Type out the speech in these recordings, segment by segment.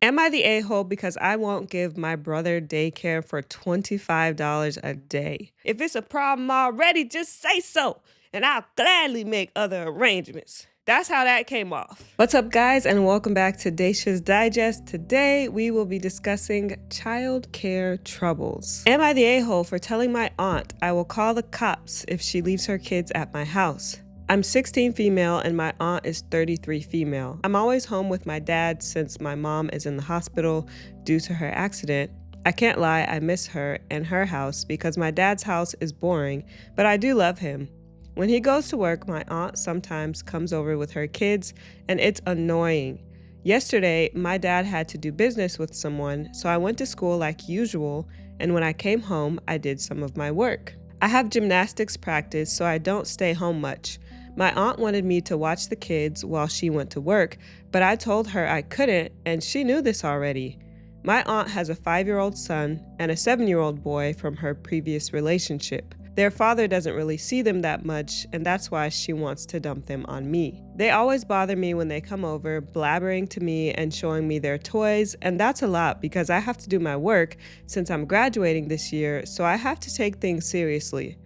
Am I the a-hole because I won't give my brother daycare for $25 a day? If it's a problem already, just say so, and I'll gladly make other arrangements. That's how that came off. What's up, guys, and welcome back to Daisha's Digest. Today, we will be discussing childcare troubles. Am I the a-hole for telling my aunt I will call the cops if she leaves her kids at my house? I'm 16 female and my aunt is 33 female. I'm always home with my dad since my mom is in the hospital due to her accident. I can't lie, I miss her and her house because my dad's house is boring, but I do love him. When he goes to work, my aunt sometimes comes over with her kids and it's annoying. Yesterday, my dad had to do business with someone, so I went to school like usual, and when I came home, I did some of my work. I have gymnastics practice, so I don't stay home much. My aunt wanted me to watch the kids while she went to work, but I told her I couldn't, and she knew this already. My aunt has a 5-year-old son and a 7-year-old boy from her previous relationship. Their father doesn't really see them that much, and that's why she wants to dump them on me. They always bother me when they come over, blabbering to me and showing me their toys, and that's a lot because I have to do my work since I'm graduating this year, so I have to take things seriously.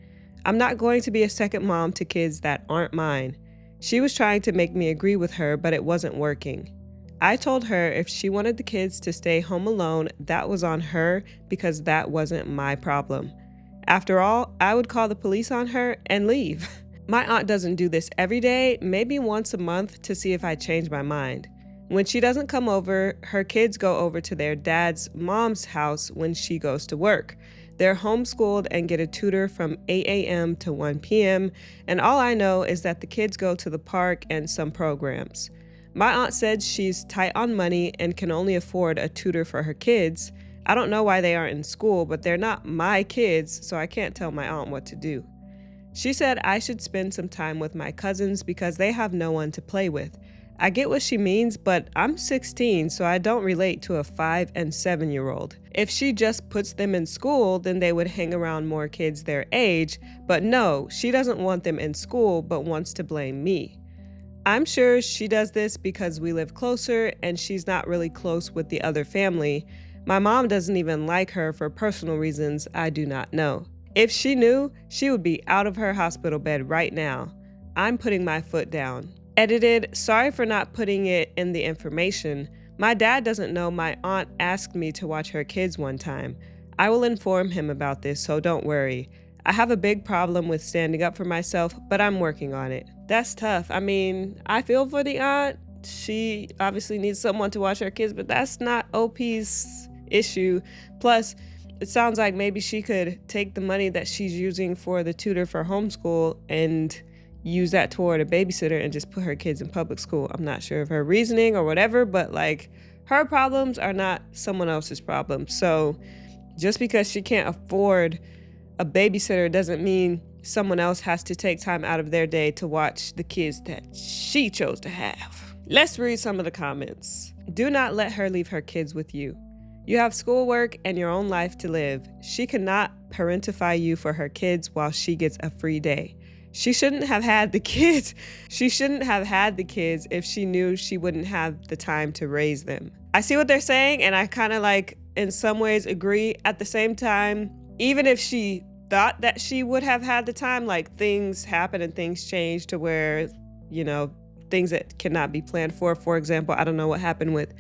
I'm not going to be a second mom to kids that aren't mine. She was trying to make me agree with her, but it wasn't working. I told her if she wanted the kids to stay home alone, that was on her because that wasn't my problem. After all, I would call the police on her and leave. My aunt doesn't do this every day, maybe once a month to see if I change my mind. When she doesn't come over, her kids go over to their dad's mom's house when she goes to work. They're homeschooled and get a tutor from 8 a.m. to 1 p.m., and all I know is that the kids go to the park and some programs. My aunt said she's tight on money and can only afford a tutor for her kids. I don't know why they aren't in school, but they're not my kids, so I can't tell my aunt what to do. She said I should spend some time with my cousins because they have no one to play with. I get what she means, but I'm 16, so I don't relate to a 5 and 7-year-old. If she just puts them in school, then they would hang around more kids their age, but no, she doesn't want them in school, but wants to blame me. I'm sure she does this because we live closer and she's not really close with the other family. My mom doesn't even like her for personal reasons I do not know. If she knew, she would be out of her hospital bed right now. I'm putting my foot down. Edited, sorry for not putting it in the information. My dad doesn't know my aunt asked me to watch her kids one time. I will inform him about this, so don't worry. I have a big problem with standing up for myself, but I'm working on it. That's tough. I mean, I feel for the aunt. She obviously needs someone to watch her kids, but that's not OP's issue. Plus, it sounds like maybe she could take the money that she's using for the tutor for homeschool and use that toward a babysitter and just put her kids in public school. I'm not sure of her reasoning or whatever, but like her problems are not someone else's problems. So just because she can't afford a babysitter doesn't mean someone else has to take time out of their day to watch the kids that she chose to have. Let's read some of the comments. Do not let her leave her kids with you. You have schoolwork and your own life to live. She cannot parentify you for her kids while she gets a free day. She shouldn't have had the kids. She shouldn't have had the kids if she knew she wouldn't have the time to raise them. I see what they're saying, and I kind of like in some ways agree. At the same time, even if she thought that she would have had the time, like things happen and things change to where, things that cannot be planned for. For example, I don't know what happened with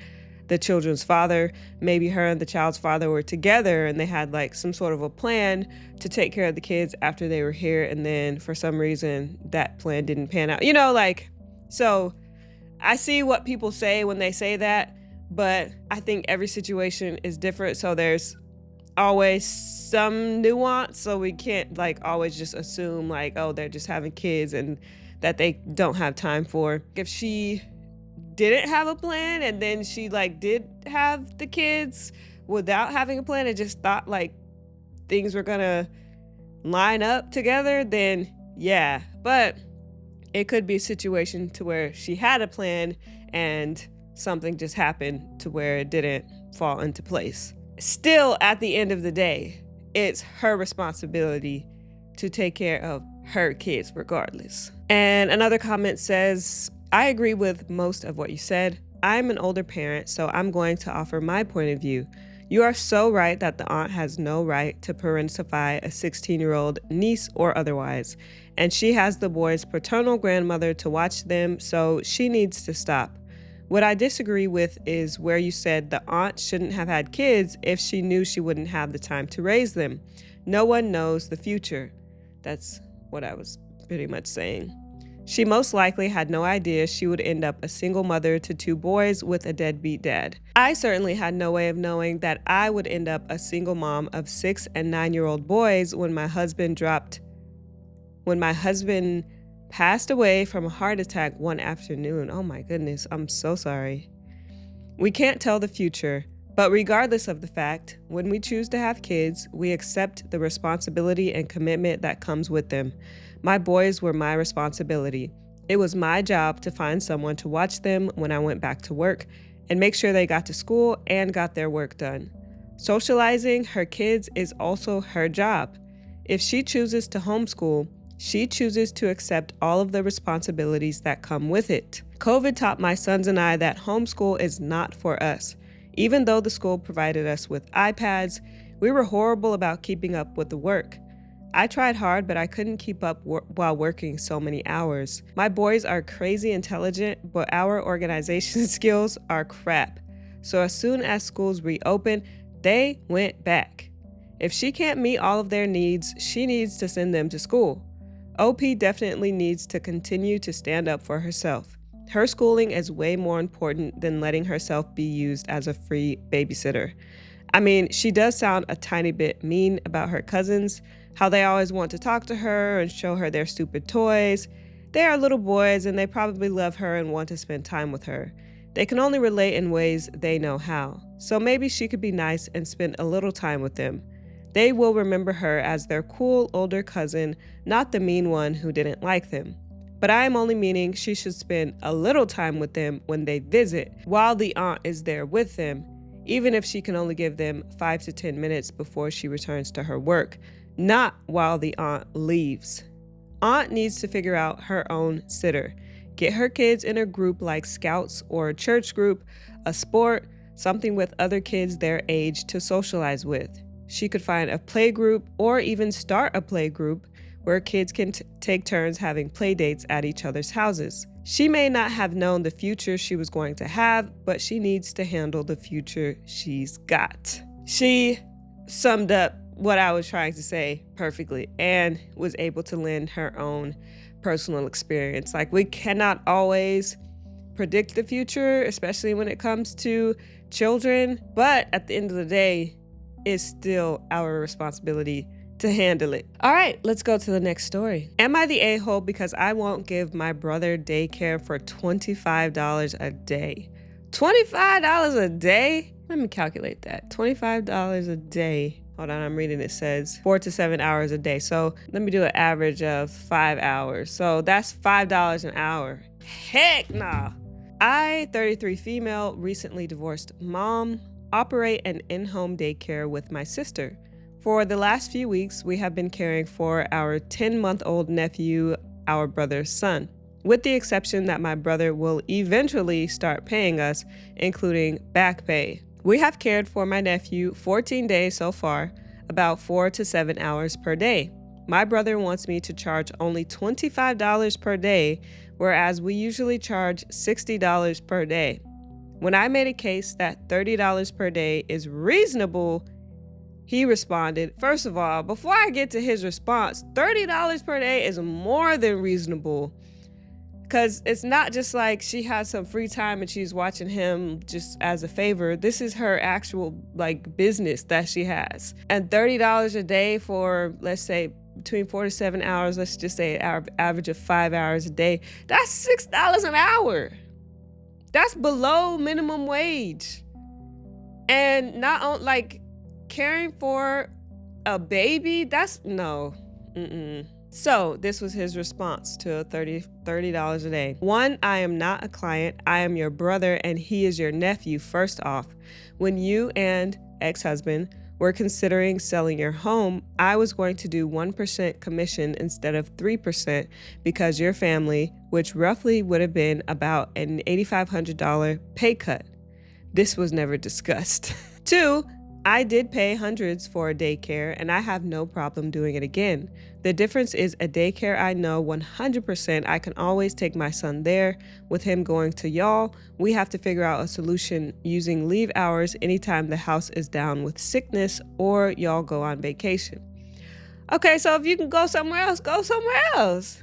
the children's father. Maybe her and the child's father were together and they had like some sort of a plan to take care of the kids after they were here, and then for some reason that plan didn't pan out. So I see what people say when they say that, but I think every situation is different, so there's always some nuance, so we can't like always just assume like, oh, they're just having kids and that they don't have time for. If she didn't have a plan and then she like did have the kids without having a plan and just thought like things were gonna line up together, then yeah. But it could be a situation to where she had a plan and something just happened to where it didn't fall into place. Still, at the end of the day, it's her responsibility to take care of her kids regardless. And another comment says, I agree with most of what you said. I'm an older parent, so I'm going to offer my point of view. You are so right that the aunt has no right to parentify a 16-year-old niece or otherwise, and she has the boy's paternal grandmother to watch them, so she needs to stop. What I disagree with is where you said the aunt shouldn't have had kids if she knew she wouldn't have the time to raise them. No one knows the future. That's what I was pretty much saying. She most likely had no idea she would end up a single mother to 2 boys with a deadbeat dad. I certainly had no way of knowing that I would end up a single mom of 6 and 9-year-old boys when my husband passed away from a heart attack one afternoon. Oh my goodness, I'm so sorry. We can't tell the future, but regardless of the fact, when we choose to have kids, we accept the responsibility and commitment that comes with them. My boys were my responsibility. It was my job to find someone to watch them when I went back to work and make sure they got to school and got their work done. Socializing her kids is also her job. If she chooses to homeschool, she chooses to accept all of the responsibilities that come with it. COVID taught my sons and I that homeschool is not for us. Even though the school provided us with iPads, we were horrible about keeping up with the work. I tried hard, but I couldn't keep up while working so many hours. My boys are crazy intelligent, but our organization skills are crap. So as soon as schools reopened, they went back. If she can't meet all of their needs, she needs to send them to school. OP definitely needs to continue to stand up for herself. Her schooling is way more important than letting herself be used as a free babysitter. I mean, she does sound a tiny bit mean about her cousins, how they always want to talk to her and show her their stupid toys. They are little boys and they probably love her and want to spend time with her. They can only relate in ways they know how. So maybe she could be nice and spend a little time with them. They will remember her as their cool older cousin, not the mean one who didn't like them. But I am only meaning she should spend a little time with them when they visit, while the aunt is there with them, even if she can only give them 5 to 10 minutes before she returns to her work, not while the aunt leaves. Aunt needs to figure out her own sitter. Get her kids in a group like Scouts or a church group, a sport, something with other kids their age to socialize with. She could find a play group or even start a play group where kids can take turns having play dates at each other's houses. She may not have known the future she was going to have, but she needs to handle the future she's got. She summed up what I was trying to say perfectly and was able to lend her own personal experience. Like, we cannot always predict the future, especially when it comes to children, but at the end of the day, it's still our responsibility to handle it. All right, let's go to the next story. Am I the a-hole because I won't give my brother daycare for $25 a day? $25 a day? Let me calculate that. $25 a day. Hold on, I'm reading. It says 4 to 7 hours a day. So let me do an average of 5 hours. So that's $5 an hour. Heck nah. I, 33 female, recently divorced mom, operate an in-home daycare with my sister. For the last few weeks, we have been caring for our 10-month-old nephew, our brother's son, with the exception that my brother will eventually start paying us, including back pay. We have cared for my nephew 14 days so far, about 4 to 7 hours per day. My brother wants me to charge only $25 per day, whereas we usually charge $60 per day. When I made a case that $30 per day is reasonable, he responded, first of all, before I get to his response, $30 per day is more than reasonable. Because it's not just like she has some free time and she's watching him just as a favor. This is her actual business that she has. And $30 a day for, let's say, between 4 to 7 hours, let's just say an average of 5 hours a day, that's $6 an hour. That's below minimum wage. And not on caring for a baby, that's no. So this was his response to $30 a day. 1, I am not a client. I am your brother and he is your nephew, first off. When you and ex-husband were considering selling your home, I was going to do 1% commission instead of 3% because your family, which roughly would have been about an $8,500 pay cut. This was never discussed. 2, I did pay hundreds for a daycare and I have no problem doing it again. The difference is a daycare I know 100% I can always take my son there. With him going to y'all, we have to figure out a solution using leave hours anytime the house is down with sickness or y'all go on vacation. Okay, so if you can go somewhere else, go somewhere else.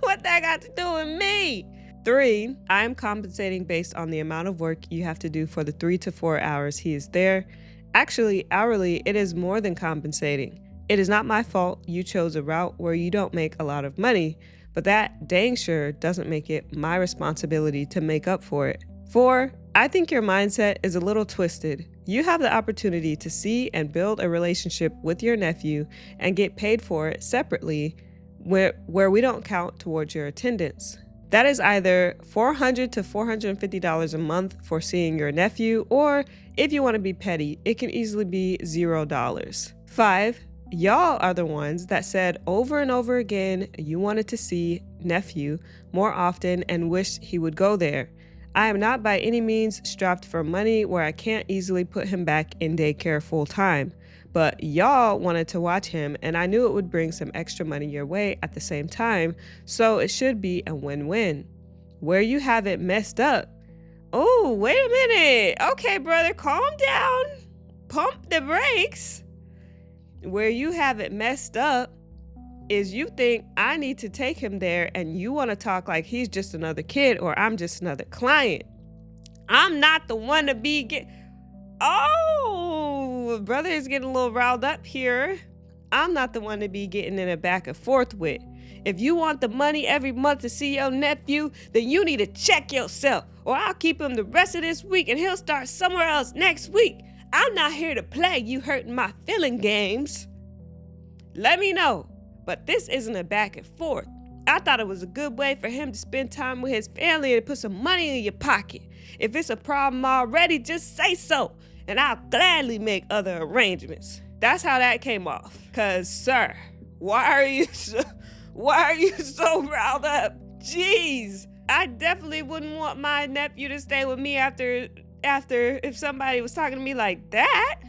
What that got to do with me? 3, I am compensating based on the amount of work you have to do for the 3 to 4 hours he is there. Actually, hourly, it is more than compensating. It is not my fault you chose a route where you don't make a lot of money, but that dang sure doesn't make it my responsibility to make up for it. 4, I think your mindset is a little twisted. You have the opportunity to see and build a relationship with your nephew and get paid for it separately where we don't count towards your attendance. That is either $400 to $450 a month for seeing your nephew, or if you want to be petty, it can easily be $0. 5, y'all are the ones that said over and over again you wanted to see nephew more often and wished he would go there. I am not by any means strapped for money where I can't easily put him back in daycare full time. But y'all wanted to watch him, and I knew it would bring some extra money your way at the same time, so it should be a win-win. Where you have it messed up. Oh, wait a minute. Okay, brother, calm down. Pump the brakes. Where you have it messed up is you think I need to take him there, and you want to talk like he's just another kid or I'm just another client. I'm not the one to be Oh, brother is getting a little riled up here. I'm not the one to be getting in a back and forth with. If you want the money every month to see your nephew, then you need to check yourself, or I'll keep him the rest of this week and he'll start somewhere else next week. I'm not here to play you hurting my feeling games. Let me know, but this isn't a back and forth. I thought it was a good way for him to spend time with his family and put some money in your pocket. If it's a problem already, just say so, and I'll gladly make other arrangements. That's how that came off. Cause, sir, why are you so riled up? Jeez, I definitely wouldn't want my nephew to stay with me after if somebody was talking to me like that.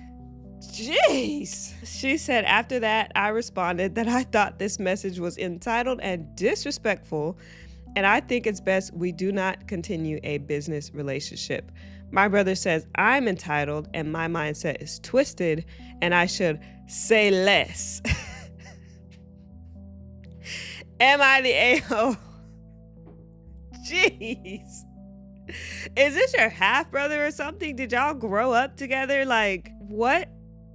Jeez. She said after that, I responded that I thought this message was entitled and disrespectful, and I think it's best we do not continue a business relationship. My brother says I'm entitled and my mindset is twisted and I should say less. Am I the a-hole? Jeez. Is this your half brother or something? Did y'all grow up together? Like, what?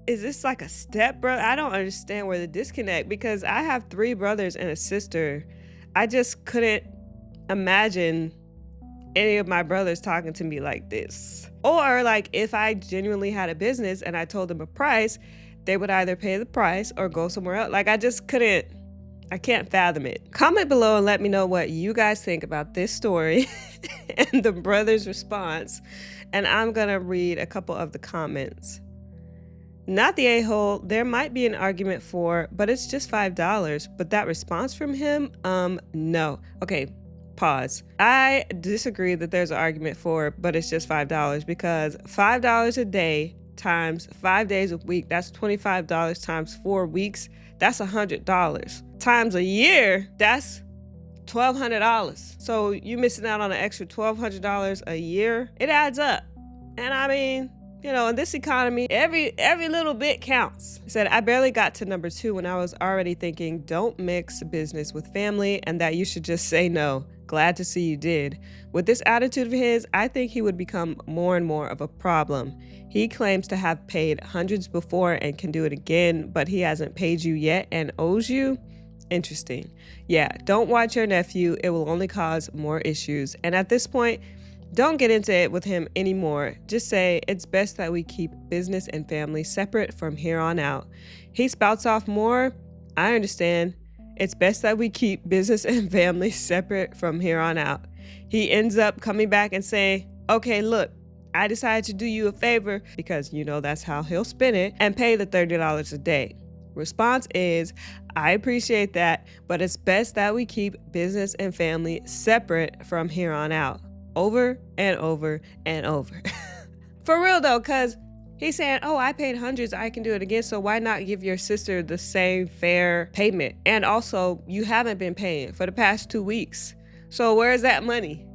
Is this like a step brother? I don't understand where the disconnect, because I have 3 brothers and a sister. I just couldn't imagine any of my brothers talking to me like this. Or like if I genuinely had a business and I told them a price, they would either pay the price or go somewhere else. Like I can't fathom it. Comment below and let me know what you guys think about this story and the brother's response. And I'm gonna read a couple of the comments. Not the a-hole, there might be an argument for, but it's just $5. But that response from him, no. Okay, pause. I disagree that there's an argument for, but it's just $5, because $5 a day times 5 days a week, that's $25 times 4 weeks, that's $100. Times a year, that's $1,200. So you missing out on an extra $1,200 a year. It adds up. And I mean, you know, in this economy, every little bit counts. He said, I barely got to number 2 when I was already thinking, don't mix business with family and that you should just say no. Glad to see you did. With this attitude of his, I think he would become more and more of a problem. He claims to have paid hundreds before and can do it again, but he hasn't paid you yet and owes you? Interesting. Yeah, don't watch your nephew. It will only cause more issues. And at this point, don't get into it with him anymore. Just say it's best that we keep business and family separate from here on out. He spouts off more. I understand. It's best that we keep business and family separate from here on out. He ends up coming back and saying, okay, look, I decided to do you a favor because you know that's how he'll spin it and pay the $30 a day. Response is, I appreciate that, but it's best that we keep business and family separate from here on out. Over and over and over. For real though, because he's saying, oh, I paid hundreds, I can do it again. So why not give your sister the same fair payment? And also, you haven't been paying for the past 2 weeks. So where's that money?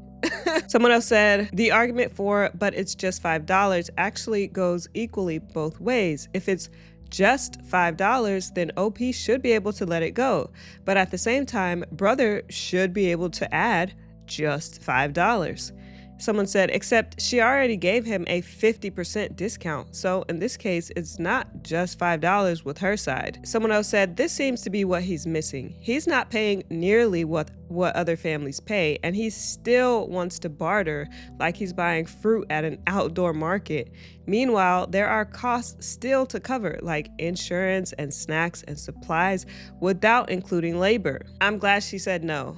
Someone else said, the argument for, but it's just $5 actually goes equally both ways. If it's just $5, then OP should be able to let it go. But at the same time, brother should be able to add just $5. Someone said, except she already gave him a 50% discount. So in this case, it's not just $5 with her side. Someone else said, this seems to be what he's missing. He's not paying nearly what other families pay, and he still wants to barter like he's buying fruit at an outdoor market. Meanwhile, there are costs still to cover, like insurance and snacks and supplies, without including labor. I'm glad she said no.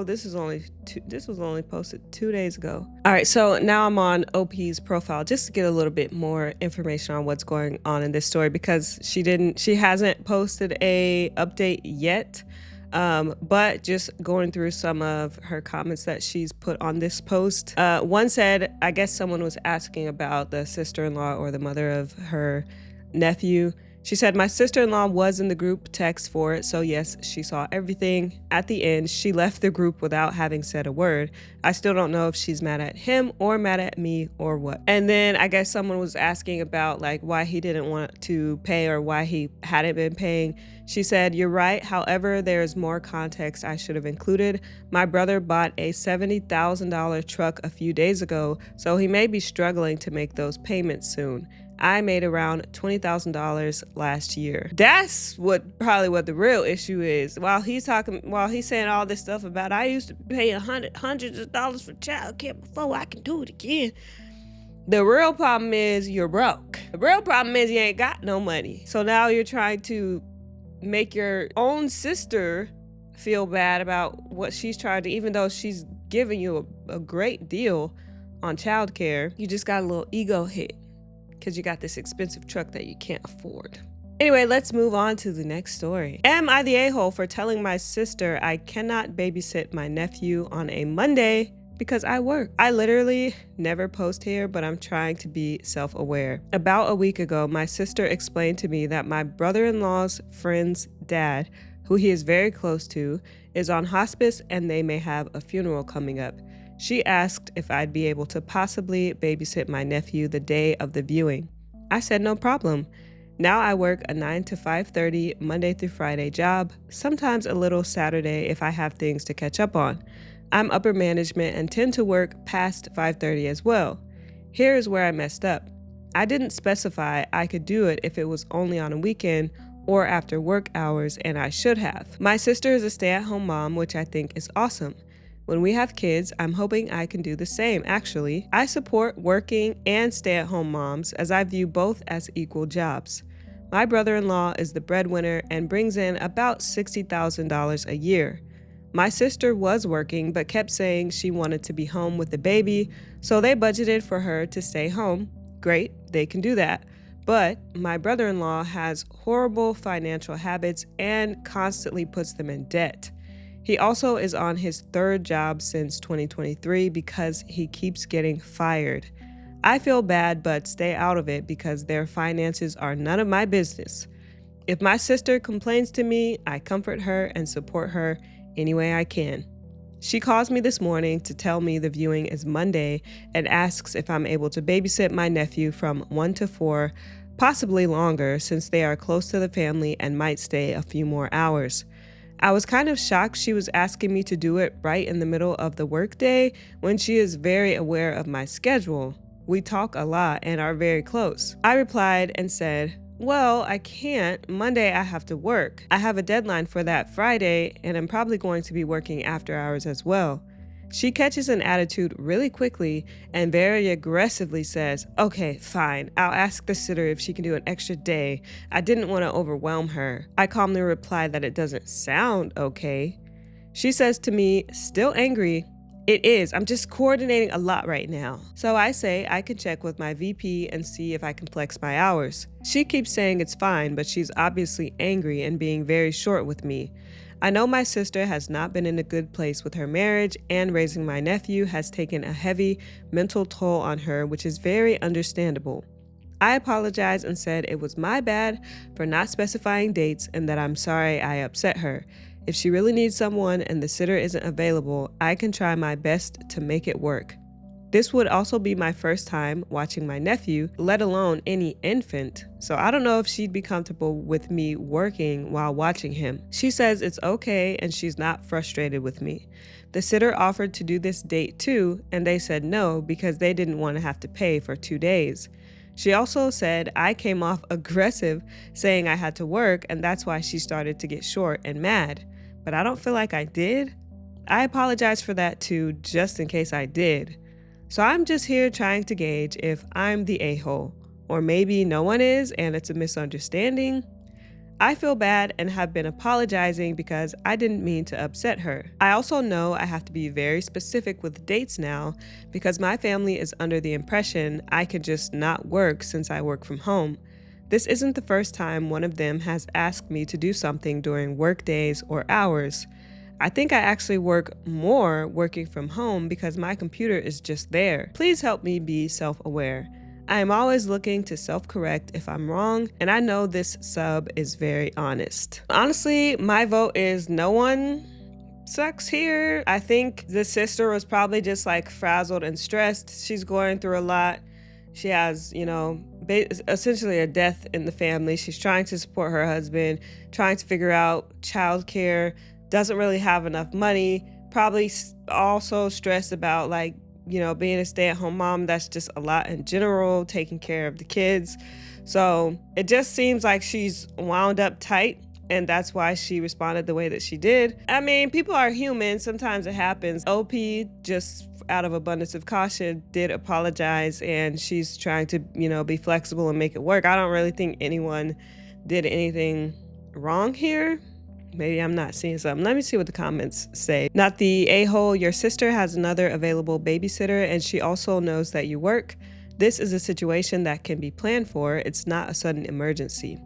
This was only posted 2 days ago. All right, so now I'm on OP's profile just to get a little bit more information on what's going on in this story, because she hasn't posted a update yet. But just going through some of her comments that she's put on this post. One said, I guess someone was asking about the sister-in-law or the mother of her nephew. She said, my sister-in-law was in the group text for it, so yes, she saw everything. At the end, she left the group without having said a word. I still don't know if she's mad at him or mad at me or what. And then I guess someone was asking about like why he didn't want to pay or why he hadn't been paying. She said, you're right. However, there's more context I should have included. My brother bought a $70,000 truck a few days ago, so he may be struggling to make those payments soon. I made around $20,000 last year. That's probably what the real issue is. While he's saying all this stuff about, I used to pay hundreds of dollars for childcare before I can do it again. The real problem is you're broke. The real problem is you ain't got no money. So now you're trying to make your own sister feel bad about what she's trying to, even though she's giving you a great deal on childcare, you just got a little ego hit because you got this expensive truck that you can't afford. Anyway, let's move on to the next story. Am I the a-hole for telling my sister I cannot babysit my nephew on a Monday because I work? I literally never post here, but I'm trying to be self-aware. About a week ago, my sister explained to me that my brother-in-law's friend's dad, who he is very close to, is on hospice and they may have a funeral coming up. She asked if I'd be able to possibly babysit my nephew the day of the viewing. I said no problem. Now I work a 9 to 5:30 Monday through Friday job, sometimes a little Saturday if I have things to catch up on. I'm upper management and tend to work past 5:30 as well. Here is where I messed up. I didn't specify I could do it if it was only on a weekend or after work hours, and I should have. My sister is a stay-at-home mom, which I think is awesome. When we have kids, I'm hoping I can do the same, actually. I support working and stay-at-home moms as I view both as equal jobs. My brother-in-law is the breadwinner and brings in about $60,000 a year. My sister was working but kept saying she wanted to be home with the baby, so they budgeted for her to stay home. Great, they can do that. But my brother-in-law has horrible financial habits and constantly puts them in debt. He also is on his third job since 2023 because he keeps getting fired. I feel bad, but stay out of it because their finances are none of my business. If my sister complains to me, I comfort her and support her any way I can. She calls me this morning to tell me the viewing is Monday and asks if I'm able to babysit my nephew from 1 to 4, possibly longer since they are close to the family and might stay a few more hours. I was kind of shocked she was asking me to do it right in the middle of the workday when she is very aware of my schedule. We talk a lot and are very close. I replied and said, well, I can't. Monday I have to work. I have a deadline for that Friday and I'm probably going to be working after hours as well. She catches an attitude really quickly and very aggressively says, okay, fine, I'll ask the sitter if she can do an extra day. I didn't want to overwhelm her. I calmly reply that it doesn't sound okay. She says to me, still angry, It is. I'm just coordinating a lot right now. So I say I can check with my VP and see if I can flex my hours. She keeps saying it's fine, but she's obviously angry and being very short with me. I know my sister has not been in a good place with her marriage, and raising my nephew has taken a heavy mental toll on her, which is very understandable. I apologized and said it was my bad for not specifying dates and that I'm sorry I upset her. If she really needs someone and the sitter isn't available, I can try my best to make it work. This would also be my first time watching my nephew, let alone any infant, so I don't know if she'd be comfortable with me working while watching him. She says it's okay and she's not frustrated with me. The sitter offered to do this date too, and they said no because they didn't want to have to pay for 2 days. She also said I came off aggressive, saying I had to work, and that's why she started to get short and mad. But I don't feel like I did. I apologize for that too, just in case I did. So I'm just here trying to gauge if I'm the a-hole, or maybe no one is and it's a misunderstanding. I feel bad and have been apologizing because I didn't mean to upset her. I also know I have to be very specific with dates now because my family is under the impression I can just not work since I work from home. This isn't the first time one of them has asked me to do something during work days or hours. I think I actually work more working from home because my computer is just there. Please help me be self-aware. I am always looking to self-correct if I'm wrong, and I know this sub is very honest. Honestly, my vote is no one sucks here. I think the sister was probably just like frazzled and stressed. She's going through a lot. She has, essentially a death in the family. She's trying to support her husband, trying to figure out childcare, doesn't really have enough money, probably also stressed about being a stay-at-home mom. That's just a lot in general, taking care of the kids. So it just seems like she's wound up tight, and that's why she responded the way that she did. I mean, people are human. Sometimes it happens. OP, just out of abundance of caution, did apologize, and she's trying to, be flexible and make it work. I don't really think anyone did anything wrong here. Maybe I'm not seeing something. Let me see what the comments say. Not the a-hole. Your sister has another available babysitter and she also knows that you work. This is a situation that can be planned for. It's not a sudden emergency.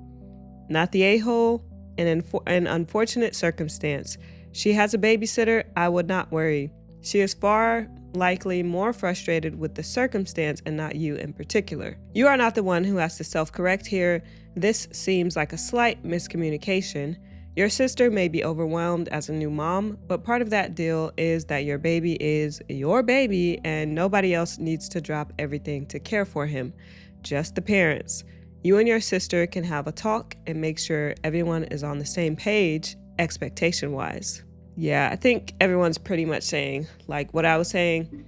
Not the a-hole. An unfortunate circumstance. She has a babysitter. I would not worry. She is far likely more frustrated with the circumstance and not you in particular. You are not the one who has to self-correct here. This seems like a slight miscommunication. Your sister may be overwhelmed as a new mom, but part of that deal is that your baby is your baby and nobody else needs to drop everything to care for him, just the parents. You and your sister can have a talk and make sure everyone is on the same page expectation-wise. Yeah, I think everyone's pretty much saying like what I was saying.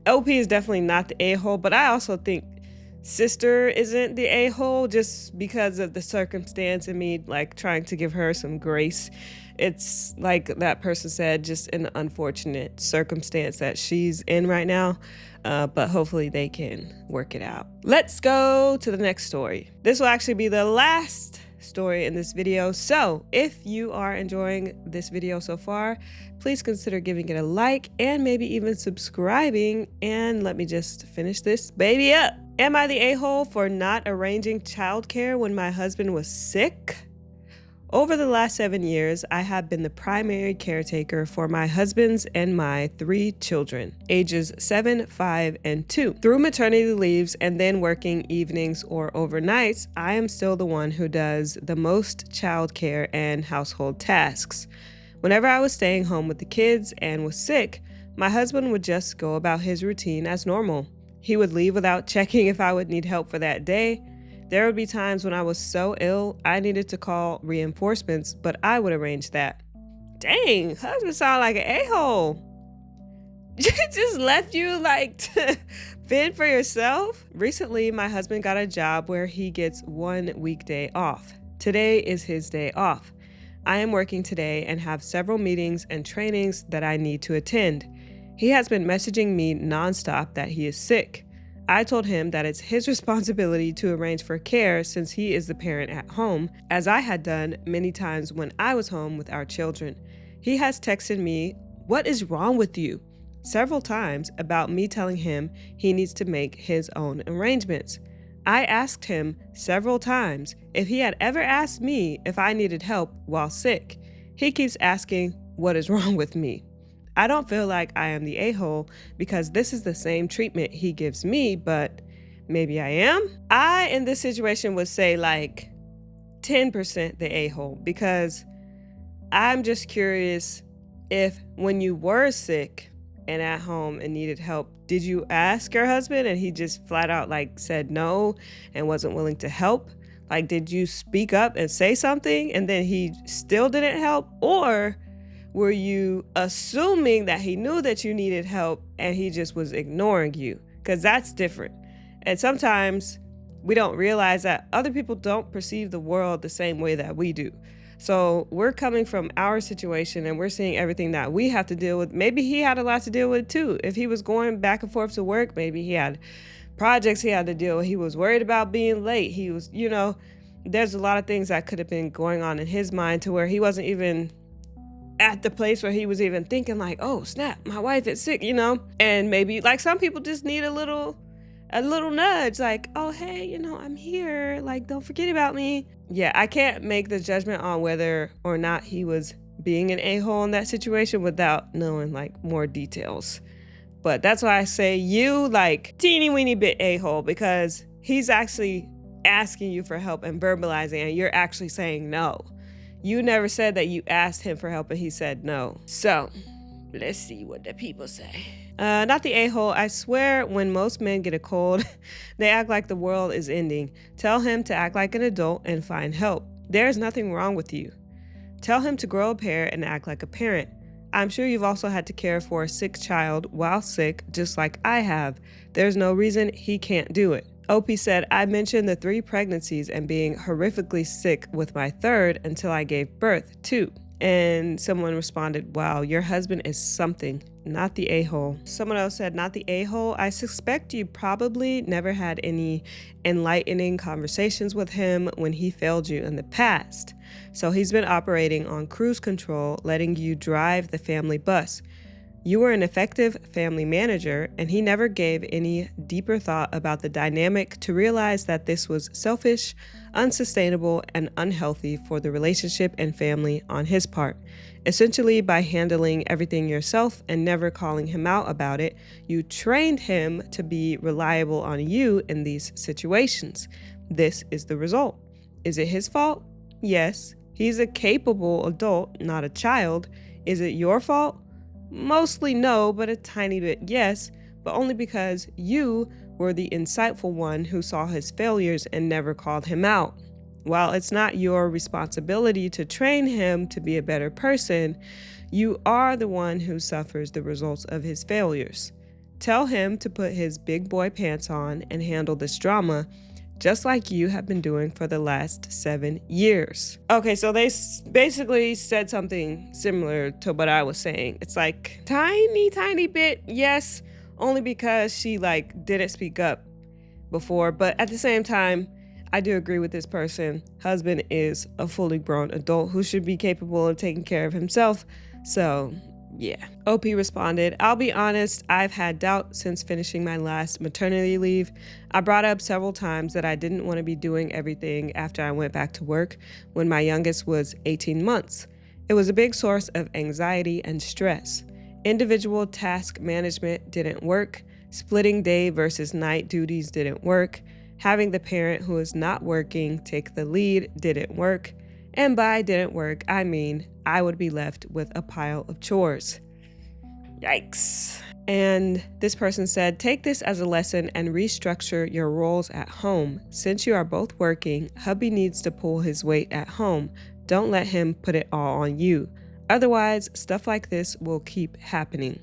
OP is definitely not the a-hole, but I also think sister isn't the a-hole just because of the circumstance and me trying to give her some grace. It's like that person said, just an unfortunate circumstance that she's in right now, but hopefully they can work it out. Let's go to the next story. This will actually be the last story in this video, so if you are enjoying this video so far, please consider giving it a like and maybe even subscribing, and let me just finish this baby up. Am I the a-hole for not arranging childcare when my husband was sick? Over the last 7 years, I have been the primary caretaker for my husband's and my 3 children, ages 7, 5, and 2. Through maternity leaves and then working evenings or overnights, I am still the one who does the most childcare and household tasks. Whenever I was staying home with the kids and was sick, my husband would just go about his routine as normal. He would leave without checking if I would need help for that day. There would be times when I was so ill, I needed to call reinforcements, but I would arrange that. Dang, husband sound like an a-hole. Just left you to fend for yourself? Recently, my husband got a job where he gets 1 weekday off. Today is his day off. I am working today and have several meetings and trainings that I need to attend. He has been messaging me nonstop that he is sick. I told him that it's his responsibility to arrange for care since he is the parent at home, as I had done many times when I was home with our children. He has texted me, "What is wrong with you? several times about me telling him he needs to make his own arrangements. I asked him several times if he had ever asked me if I needed help while sick. He keeps asking what is wrong with me. I don't feel like I am the a-hole because this is the same treatment he gives me, but maybe I am. I, in this situation, would say like 10% the a-hole, because I'm just curious if when you were sick and at home and needed help, did you ask your husband and he just flat out like said no and wasn't willing to help? Like, did you speak up and say something and then he still didn't help? Or were you assuming that he knew that you needed help and he just was ignoring you? Because that's different. And sometimes we don't realize that other people don't perceive the world the same way that we do. So we're coming from our situation and we're seeing everything that we have to deal with. Maybe he had a lot to deal with too. If he was going back and forth to work, maybe he had projects he had to deal with. He was worried about being late. He was, there's a lot of things that could have been going on in his mind to where he wasn't even at the place where he was even thinking like, oh snap, my wife is sick, and maybe like some people just need a little nudge, like, oh hey, I'm here, like don't forget about me. Yeah, I can't make the judgment on whether or not he was being an a-hole in that situation without knowing like more details. But that's why I say you like teeny weeny bit a-hole, because he's actually asking you for help and verbalizing, and you're actually saying no. You never said that you asked him for help and he said no. So let's see what the people say. Not the a-hole. I swear when most men get a cold, they act like the world is ending. Tell him to act like an adult and find help. There's nothing wrong with you. Tell him to grow a pair and act like a parent. I'm sure you've also had to care for a sick child while sick, just like I have. There's no reason he can't do it. Opie said, I mentioned the 3 pregnancies and being horrifically sick with my 3rd until I gave birth, too. And someone responded, wow, your husband is something, not the a-hole. Someone else said, not the a-hole. I suspect you probably never had any enlightening conversations with him when he failed you in the past. So he's been operating on cruise control, letting you drive the family bus. You were an effective family manager, and he never gave any deeper thought about the dynamic to realize that this was selfish, unsustainable, and unhealthy for the relationship and family on his part. Essentially, by handling everything yourself and never calling him out about it, you trained him to be reliable on you in these situations. This is the result. Is it his fault? Yes. He's a capable adult, not a child. Is it your fault? Mostly no, but a tiny bit yes, but only because you were the insightful one who saw his failures and never called him out. While it's not your responsibility to train him to be a better person, you are the one who suffers the results of his failures. Tell him to put his big boy pants on and handle this drama, just like you have been doing for the last 7 years. Okay, so they basically said something similar to what I was saying. It's like tiny bit yes, only because she like didn't speak up before. But at the same time, I do agree with this person. Husband is a fully grown adult who should be capable of taking care of himself. So yeah. OP responded, I'll be honest, I've had doubt since finishing my last maternity leave. I brought up several times that I didn't want to be doing everything after I went back to work when my youngest was 18 months. It was a big source of anxiety and stress. Individual task management didn't work. Splitting day versus night duties didn't work. Having the parent who is not working take the lead didn't work. And by didn't work, I mean I would be left with a pile of chores. Yikes. And this person said, take this as a lesson and restructure your roles at home. Since you are both working, hubby needs to pull his weight at home. Don't let him put it all on you. Otherwise, stuff like this will keep happening.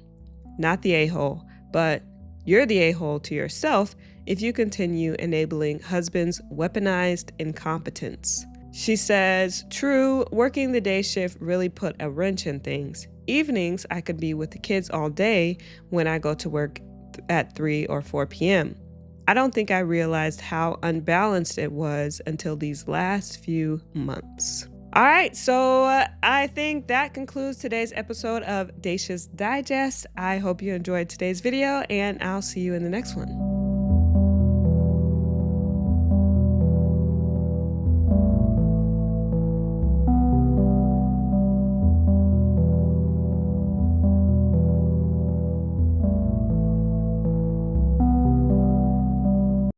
Not the a-hole, but you're the a-hole to yourself if you continue enabling husband's weaponized incompetence. She says, true, working the day shift really put a wrench in things. Evenings, I could be with the kids all day when I go to work at 3 or 4 p.m. I don't think I realized how unbalanced it was until these last few months. All right, so I think that concludes today's episode of Daisha's Digest. I hope you enjoyed today's video, and I'll see you in the next one.